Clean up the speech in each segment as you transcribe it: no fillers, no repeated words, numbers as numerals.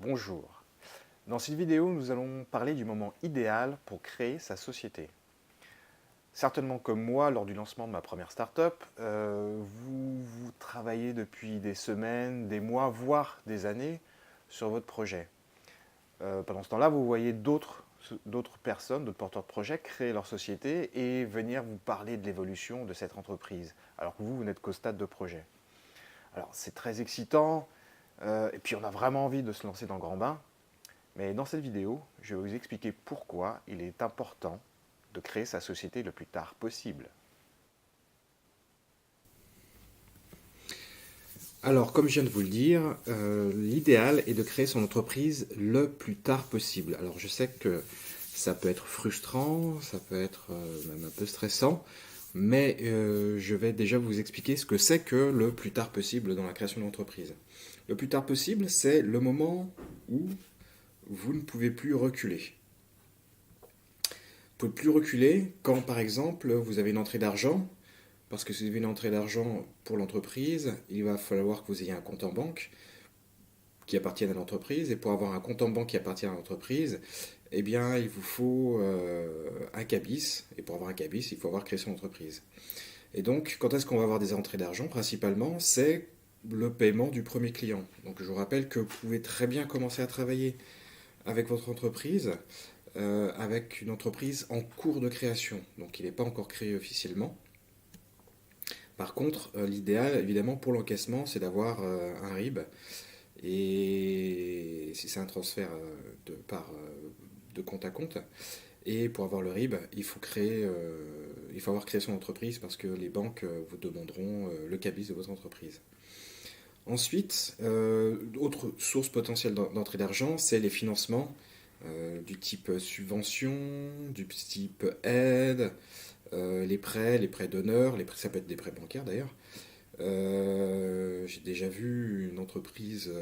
Bonjour. Dans cette vidéo, nous allons parler du moment idéal pour créer sa société. Certainement comme moi, lors du lancement de ma première startup, vous travaillez depuis des semaines, des mois, voire des années sur votre projet. Pendant ce temps-là, vous voyez d'autres personnes, d'autres porteurs de projets créer leur société et venir vous parler de l'évolution de cette entreprise, alors que vous n'êtes qu'au stade de projet. Alors c'est très excitant, et puis on a vraiment envie de se lancer dans le grand bain. Mais dans cette vidéo, je vais vous expliquer pourquoi il est important de créer sa société le plus tard possible. Alors, comme je viens de vous le dire, l'idéal est de créer son entreprise le plus tard possible. Alors, je sais que ça peut être frustrant, ça peut être même un peu stressant, mais je vais déjà vous expliquer ce que c'est que le plus tard possible dans la création d'entreprise. Le plus tard possible, c'est le moment où vous ne pouvez plus reculer. Vous ne pouvez plus reculer quand, par exemple, vous avez une entrée d'argent. Parce que si vous avez une entrée d'argent pour l'entreprise, il va falloir que vous ayez un compte en banque qui appartienne à l'entreprise. Et pour avoir un compte en banque qui appartient à l'entreprise, eh bien, il vous faut un cabis. Et pour avoir un cabis, il faut avoir créé son entreprise. Et donc, quand est-ce qu'on va avoir des entrées d'argent? Principalement, c'est le paiement du premier client. Donc, je vous rappelle que vous pouvez très bien commencer à travailler avec votre entreprise, avec une entreprise en cours de création. Donc, il n'est pas encore créé officiellement. Par contre, l'idéal, évidemment, pour l'encaissement, c'est d'avoir un RIB. Et si c'est un transfert de compte à compte. Et pour avoir le RIB, il faut avoir créé son entreprise parce que les banques vous demanderont le cabis de votre entreprise. Ensuite, autre source potentielle d'entrée d'argent, c'est les financements du type subvention, du type aide, les prêts d'honneur, ça peut être des prêts bancaires d'ailleurs. J'ai déjà vu une entreprise,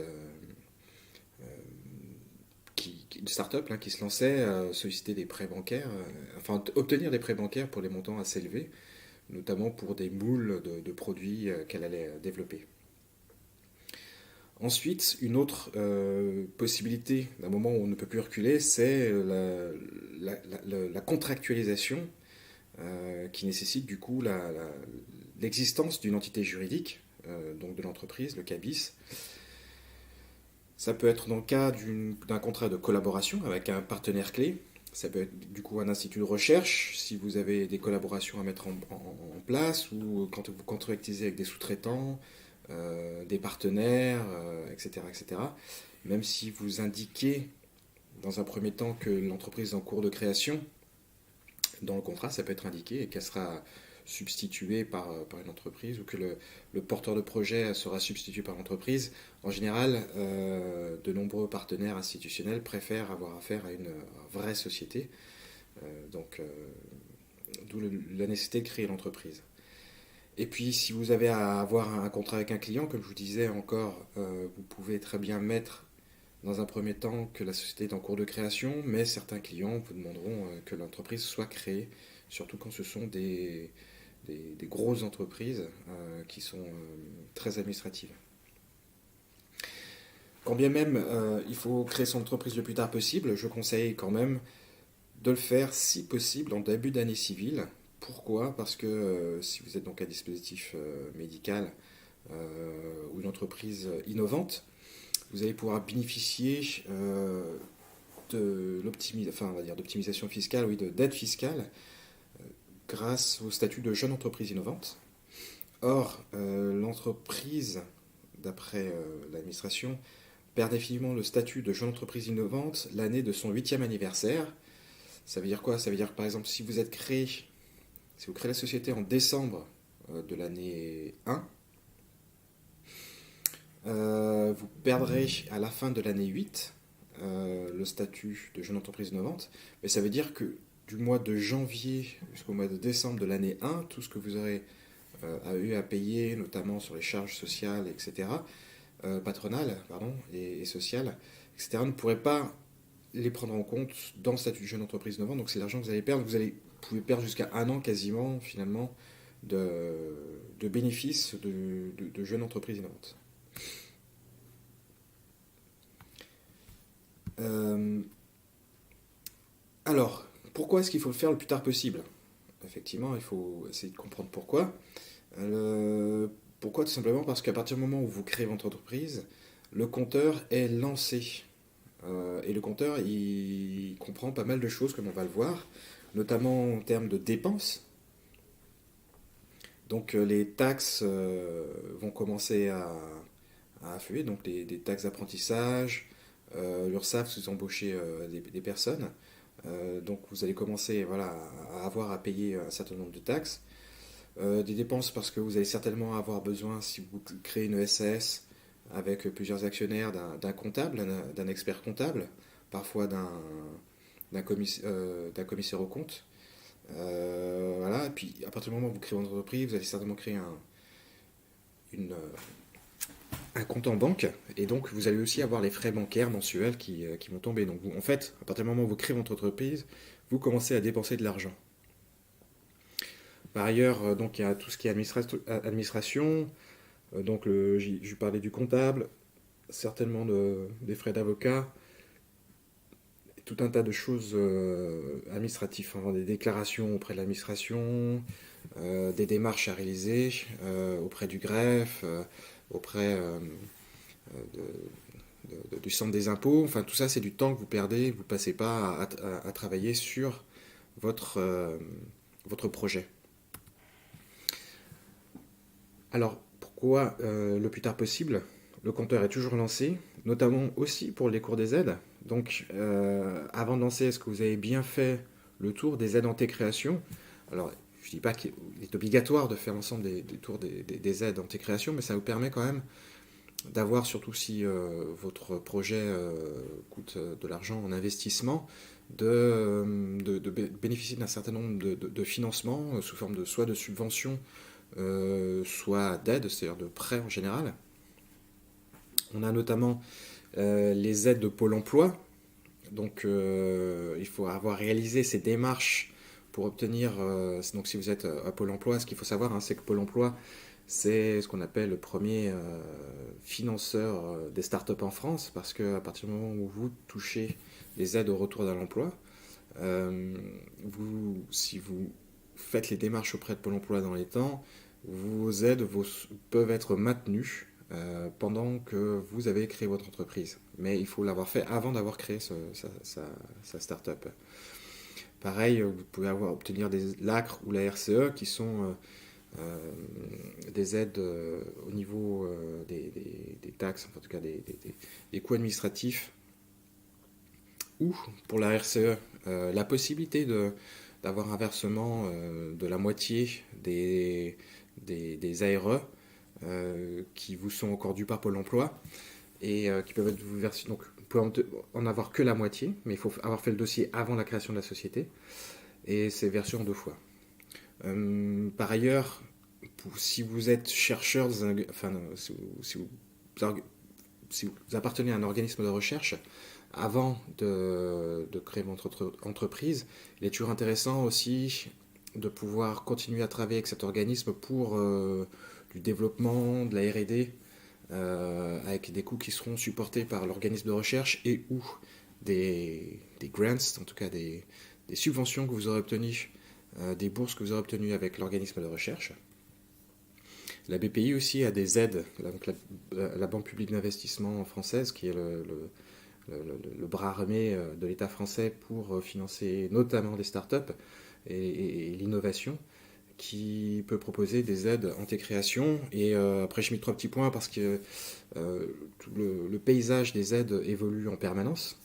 une start-up là, qui se lançait à solliciter des prêts bancaires, enfin obtenir des prêts bancaires pour des montants assez élevés, notamment pour des moules de produits qu'elle allait développer. Ensuite, une autre possibilité d'un moment où on ne peut plus reculer, c'est la contractualisation qui nécessite du coup l'existence d'une entité juridique, donc de l'entreprise, le CABIS. Ça peut être dans le cas d'un contrat de collaboration avec un partenaire clé. Ça peut être du coup un institut de recherche, si vous avez des collaborations à mettre en place, ou quand vous contractisez avec des sous-traitants, des partenaires, etc., etc. Même si vous indiquez dans un premier temps que l'entreprise est en cours de création, dans le contrat, ça peut être indiqué et qu'elle sera substituée par une entreprise ou que le porteur de projet sera substitué par l'entreprise. En général, de nombreux partenaires institutionnels préfèrent avoir affaire à une vraie société. D'où la nécessité de créer l'entreprise. Et puis, si vous avez à avoir un contrat avec un client, comme je vous disais encore, vous pouvez très bien mettre dans un premier temps que la société est en cours de création, mais certains clients vous demanderont que l'entreprise soit créée, surtout quand ce sont des grosses entreprises qui sont très administratives. Quand bien même il faut créer son entreprise le plus tard possible, je conseille quand même de le faire si possible en début d'année civile. Pourquoi? Parce que si vous êtes donc un dispositif médical ou une entreprise innovante, vous allez pouvoir bénéficier d'optimisation fiscale, oui, d'aide fiscale, grâce au statut de jeune entreprise innovante. Or, l'entreprise, d'après l'administration, perd définitivement le statut de jeune entreprise innovante l'année de son 8e anniversaire. Ça veut dire quoi? Ça veut dire que par exemple, si vous créez la société en décembre de l'année 1, vous perdrez à la fin de l'année 8 le statut de jeune entreprise innovante, mais ça veut dire que du mois de janvier jusqu'au mois de décembre de l'année 1, tout ce que vous aurez eu à payer, notamment sur les charges sociales, etc., patronales et sociales, etc., ne pourrez pas les prendre en compte dans le statut de jeune entreprise innovante, donc c'est l'argent que vous allez perdre. Vous pouvez perdre jusqu'à un an quasiment, finalement, de bénéfices de jeune entreprise innovante. Euh, alors, pourquoi est-ce qu'il faut le faire le plus tard possible? Effectivement, il faut essayer de comprendre pourquoi. Pourquoi? Tout simplement parce qu'à partir du moment où vous créez votre entreprise, le compteur est lancé. Et le compteur, il comprend pas mal de choses, comme on va le voir, notamment en termes de dépenses. Donc les taxes vont commencer à affluer, donc des taxes d'apprentissage, l'URSSAF, si vous embauchez des personnes. Donc vous allez commencer voilà, à avoir à payer un certain nombre de taxes. Des dépenses parce que vous allez certainement avoir besoin, si vous créez une SAS avec plusieurs actionnaires, d'un comptable, d'un expert comptable, parfois d'un commissaire aux comptes. Voilà, et puis à partir du moment où vous créez votre entreprise, vous allez certainement créer une, un compte en banque, et donc vous allez aussi avoir les frais bancaires mensuels qui vont tomber. Donc en fait, à partir du moment où vous créez votre entreprise, vous commencez à dépenser de l'argent. Par ailleurs, donc il y a tout ce qui est administration, donc je parlais du comptable, certainement des frais d'avocat, tout un tas de choses administratives, hein, des déclarations auprès de l'administration, des démarches à réaliser auprès du greffe, auprès du centre des impôts. Enfin, tout ça, c'est du temps que vous perdez, vous ne passez pas à travailler sur votre, votre projet. Alors, pourquoi le plus tard possible? Le compteur est toujours lancé, notamment aussi pour les cours des aides. Donc, avant de lancer, est-ce que vous avez bien fait le tour des aides en création? Alors, je ne dis pas qu'il est obligatoire de faire l'ensemble des tours des aides en création, mais ça vous permet quand même d'avoir, surtout si votre projet coûte de l'argent en investissement, de bénéficier d'un certain nombre de financements sous forme de soit de subventions, soit d'aides, c'est-à-dire de prêts en général. On a notamment les aides de Pôle emploi. Donc il faut avoir réalisé ces démarches pour obtenir, donc si vous êtes à Pôle emploi, ce qu'il faut savoir, hein, c'est que Pôle emploi, c'est ce qu'on appelle le premier financeur des startups en France, parce qu'à partir du moment où vous touchez les aides au retour dans l'emploi, si vous faites les démarches auprès de Pôle emploi dans les temps, vos aides peuvent être maintenues pendant que vous avez créé votre entreprise. Mais il faut l'avoir fait avant d'avoir créé sa start-up. Pareil, vous pouvez obtenir l'ACRE ou la RCE qui sont des aides au niveau des taxes, enfin, en tout cas des coûts administratifs. Ou pour la RCE, la possibilité d'avoir un versement de la moitié des ARE qui vous sont encore dus par Pôle emploi et qui peuvent être vous versés. Donc, vous pouvez en avoir que la moitié, mais il faut avoir fait le dossier avant la création de la société. Et c'est versé en 2 fois. Par ailleurs, si vous êtes chercheur, enfin, si vous appartenez à un organisme de recherche, avant de créer votre entreprise, il est toujours intéressant aussi de pouvoir continuer à travailler avec cet organisme pour du développement, de la R&D, avec des coûts qui seront supportés par l'organisme de recherche et ou des grants, en tout cas des subventions que vous aurez obtenues, des bourses que vous aurez obtenues avec l'organisme de recherche. La BPI aussi a des aides, donc la Banque publique d'investissement française, qui est le bras armé de l'État français pour financer notamment les startups et l'innovation, qui peut proposer des aides en création. Et après, je mets 3 petits points parce que tout le paysage des aides évolue en permanence.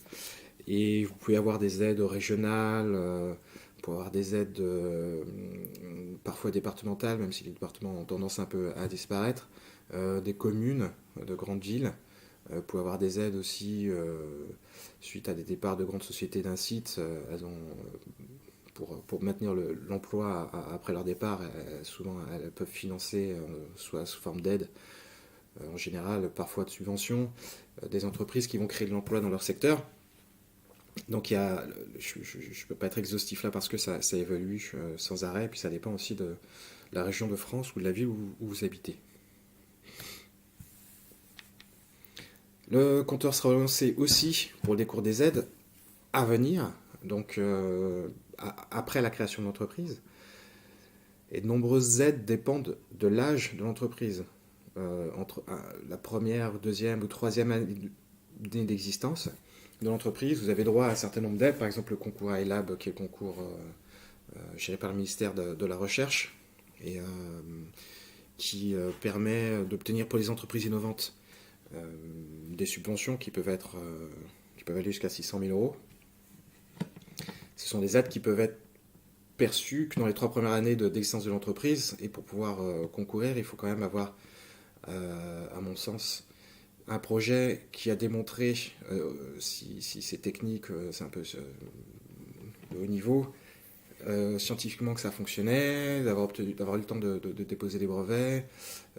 Et vous pouvez avoir des aides régionales, vous pouvez avoir des aides parfois départementales, même si les départements ont tendance un peu à disparaître, des communes de grandes villes. Vous pouvez avoir des aides aussi suite à des départs de grandes sociétés d'un site. Elles ont, pour maintenir l'emploi après leur départ, souvent elles peuvent financer, soit sous forme d'aide, en général parfois de subventions, des entreprises qui vont créer de l'emploi dans leur secteur. Donc je ne peux pas être exhaustif là parce que ça évolue sans arrêt, et puis ça dépend aussi de la région de France ou de la ville où vous habitez. Le compteur sera relancé aussi pour le décours des aides à venir, donc après la création de l'entreprise. Et de nombreuses aides dépendent de l'âge de l'entreprise. Entre la première, deuxième ou troisième année d'existence de l'entreprise, vous avez droit à un certain nombre d'aides, par exemple le concours iLab, qui est le concours géré par le ministère de la Recherche, et qui permet d'obtenir pour les entreprises innovantes des subventions qui peuvent aller jusqu'à 600 000 euros. Ce sont des aides qui peuvent être perçues que dans les 3 premières années d'existence de l'entreprise, et pour pouvoir concourir, il faut quand même avoir, à mon sens, un projet qui a démontré, si c'est technique, c'est un peu de haut niveau, scientifiquement que ça fonctionnait, d'avoir eu le temps de déposer des brevets,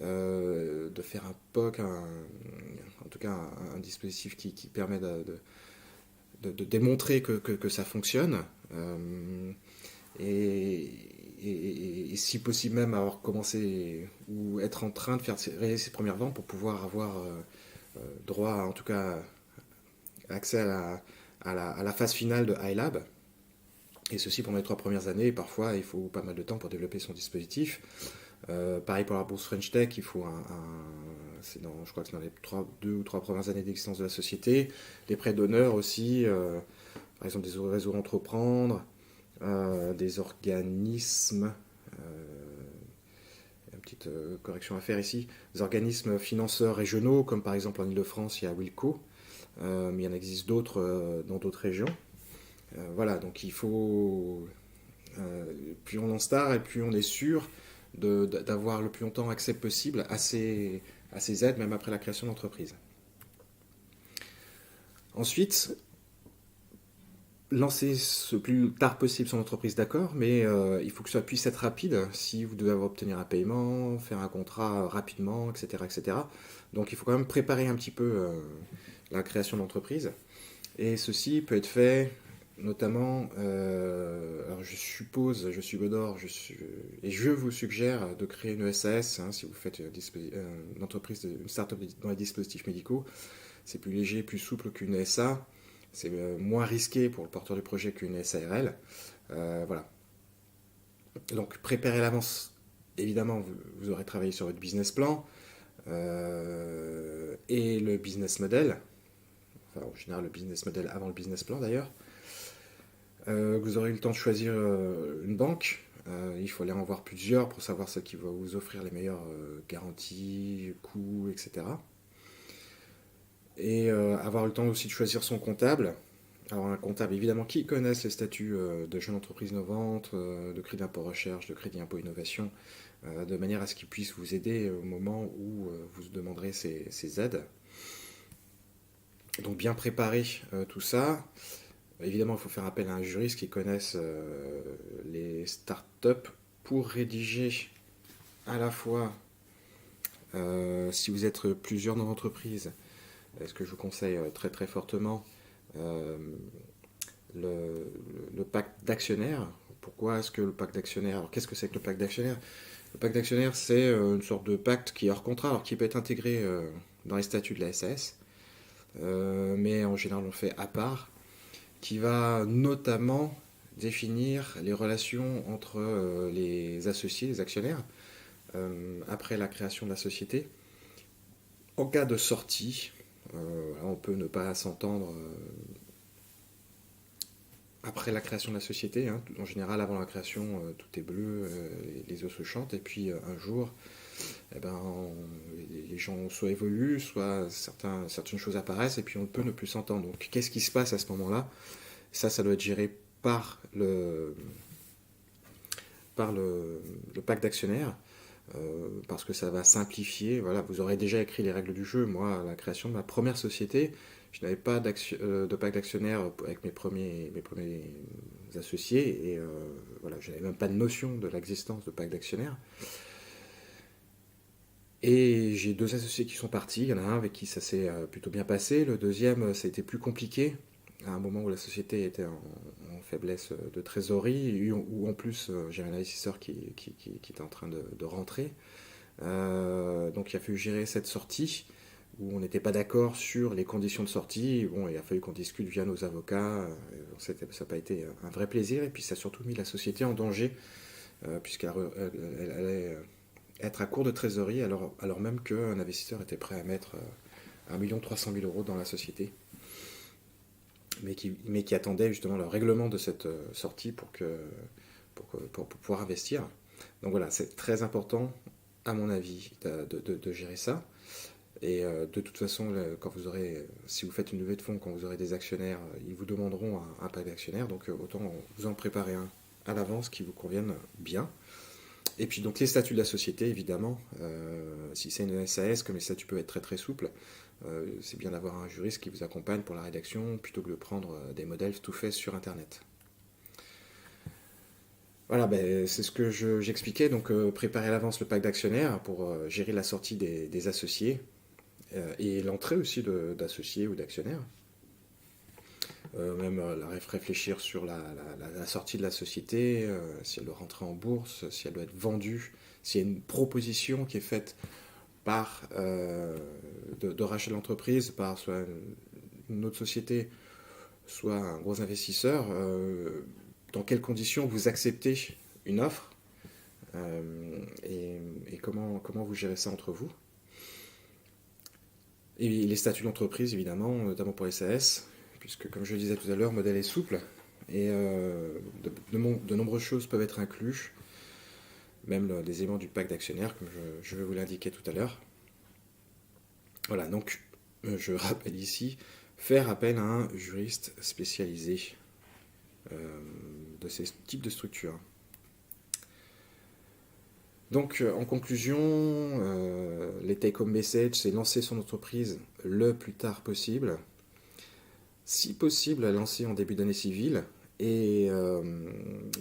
de faire un POC, en tout cas un dispositif qui permet de démontrer que ça fonctionne, et, et si possible même avoir commencé ou être en train de réaliser ses premières ventes pour pouvoir avoir droit, en tout cas, accès à la phase finale de iLab. Et ceci pendant les 3 premières années. Parfois, il faut pas mal de temps pour développer son dispositif. Pareil pour la bourse French Tech, il faut je crois que c'est dans les 2 ou 3 premières années d'existence de la société. Les prêts d'honneur aussi, par exemple des réseaux entreprendre, des organismes. Une petite correction à faire ici. Des organismes financeurs régionaux, comme par exemple en Ile-de-France, il y a Wilco, mais il y en existe d'autres dans d'autres régions. Voilà, donc il faut. Plus on lance tard et plus on est sûr d'avoir le plus longtemps accès possible à ces aides, même après la création d'entreprise. Ensuite, lancer le plus tard possible son entreprise, d'accord, mais il faut que ça puisse être rapide si vous devez obtenir un paiement, faire un contrat rapidement, etc., etc. Donc il faut quand même préparer un petit peu la création d'entreprise. Et ceci peut être fait notamment, alors je suppose, je suis Godor, et je vous suggère de créer une SAS, hein, si vous faites une entreprise, une start-up dans les dispositifs médicaux. C'est plus léger, plus souple qu'une SA. C'est moins risqué pour le porteur du projet qu'une SARL. Voilà. Donc préparez à l'avance. Évidemment, vous aurez travaillé sur votre business plan et le business model. Enfin, en général, le business model avant le business plan d'ailleurs. Vous aurez eu le temps de choisir une banque. Il faut aller en voir plusieurs pour savoir celle qui va vous offrir les meilleures garanties, coûts, etc. Et avoir le temps aussi de choisir son comptable. Alors un comptable évidemment qui connaisse les statuts de jeune entreprise innovante, de crédit impôt recherche, de crédit impôt innovation, de manière à ce qu'il puisse vous aider au moment où vous demanderez ces aides. Donc bien préparer tout ça. Évidemment, il faut faire appel à un juriste qui connaisse les startups pour rédiger à la fois, si vous êtes plusieurs dans l'entreprise, ce que je vous conseille très très fortement, le pacte d'actionnaires. Pourquoi est-ce que le pacte d'actionnaires? Alors qu'est-ce que c'est que le pacte d'actionnaires? Le pacte d'actionnaires, c'est une sorte de pacte qui est hors contrat, alors qui peut être intégré dans les statuts de la SAS, mais en général on le fait à part, qui va notamment définir les relations entre les associés, les actionnaires, après la création de la société. En cas de sortie, on peut ne pas s'entendre après la création de la société. Hein. En général, avant la création, tout est bleu, les œufs se chantent, et puis un jour, les gens soit évoluent, soit certaines choses apparaissent, et puis on peut ne plus s'entendre. Donc qu'est-ce qui se passe à ce moment-là? Ça doit être géré par le pacte d'actionnaires, parce que ça va simplifier. Voilà, vous aurez déjà écrit les règles du jeu. Moi, à la création de ma première société, je n'avais pas de pacte d'actionnaires avec mes premiers associés, et voilà, je n'avais même pas de notion de l'existence de pacte d'actionnaires. Et j'ai 2 associés qui sont partis. Il y en a un avec qui ça s'est plutôt bien passé. Le deuxième, ça a été plus compliqué, à un moment où la société était en faiblesse de trésorerie, où en plus j'avais un investisseur qui était en train de rentrer. Donc il a fallu gérer cette sortie. où on n'était pas d'accord sur les conditions de sortie. Bon, il a fallu qu'on discute via nos avocats. Ça n'a pas été un vrai plaisir. Et puis ça a surtout mis la société en danger, puisqu'elle allait être à court de trésorerie, alors même qu'un investisseur était prêt à mettre 1 300 000 € dans la société, mais qui attendait justement le règlement de cette sortie pour pouvoir investir. Donc voilà, c'est très important, à mon avis, de gérer ça. Et de toute façon, si vous faites une levée de fonds, quand vous aurez des actionnaires, ils vous demanderont un pack d'actionnaires, donc autant vous en préparer un à l'avance qui vous convienne bien. Et puis donc les statuts de la société, évidemment, si c'est une SAS, comme les statuts peuvent être très très souples, c'est bien d'avoir un juriste qui vous accompagne pour la rédaction, plutôt que de prendre des modèles tout faits sur Internet. Voilà, ben, c'est ce que j'expliquais, donc préparer à l'avance le pack d'actionnaires pour gérer la sortie des associés, et l'entrée aussi d'associés ou d'actionnaires. Même réfléchir sur la sortie de la société, si elle doit rentrer en bourse, si elle doit être vendue, s'il y a une proposition qui est faite de rachat de l'entreprise par soit une autre société, soit un gros investisseur, dans quelles conditions vous acceptez une offre, et comment vous gérez ça entre vous. Et les statuts d'entreprise, évidemment, notamment pour les SAS, puisque comme je le disais tout à l'heure, le modèle est souple, et de nombreuses choses peuvent être incluses, même des éléments du pacte d'actionnaires, comme je vais vous l'indiquer tout à l'heure. Voilà, donc je rappelle ici, faire appel à un juriste spécialisé de ces types de structures. Donc en conclusion, les take-home messages, c'est lancer son entreprise le plus tard possible. Si possible, à lancer en début d'année civile, et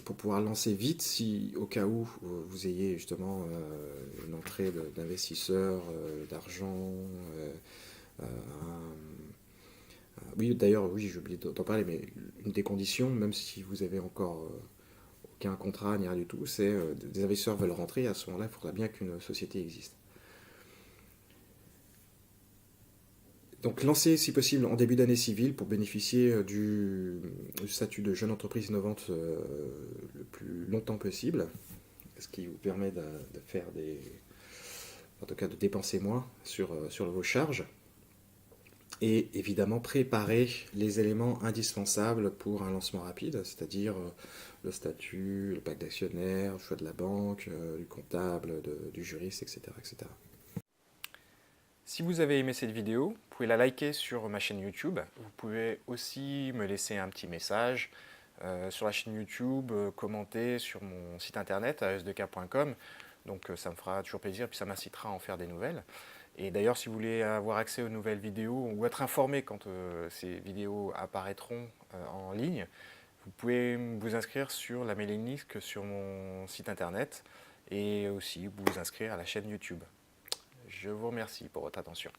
pour pouvoir lancer vite, si au cas où vous ayez justement une entrée d'investisseurs, d'argent, oui, d'ailleurs, oui, j'ai oublié d'en parler, mais une des conditions, même si vous avez encore aucun contrat ni rien du tout, c'est des investisseurs veulent rentrer, et à ce moment-là, il faudra bien qu'une société existe. Donc lancer si possible en début d'année civile pour bénéficier du statut de jeune entreprise innovante le plus longtemps possible, ce qui vous permet de faire en tout cas de dépenser moins sur vos charges. Et évidemment préparer les éléments indispensables pour un lancement rapide, c'est-à-dire le statut, le pacte d'actionnaires, le choix de la banque, du comptable, du juriste, etc., etc. Si vous avez aimé cette vidéo, vous pouvez la liker sur ma chaîne YouTube. Vous pouvez aussi me laisser un petit message sur la chaîne YouTube, commenter sur mon site internet as2k.com. Donc ça me fera toujours plaisir et puis ça m'incitera à en faire des nouvelles. Et d'ailleurs, si vous voulez avoir accès aux nouvelles vidéos ou être informé quand ces vidéos apparaîtront en ligne, vous pouvez vous inscrire sur la mailing list sur mon site internet et aussi vous inscrire à la chaîne YouTube. Je vous remercie pour votre attention.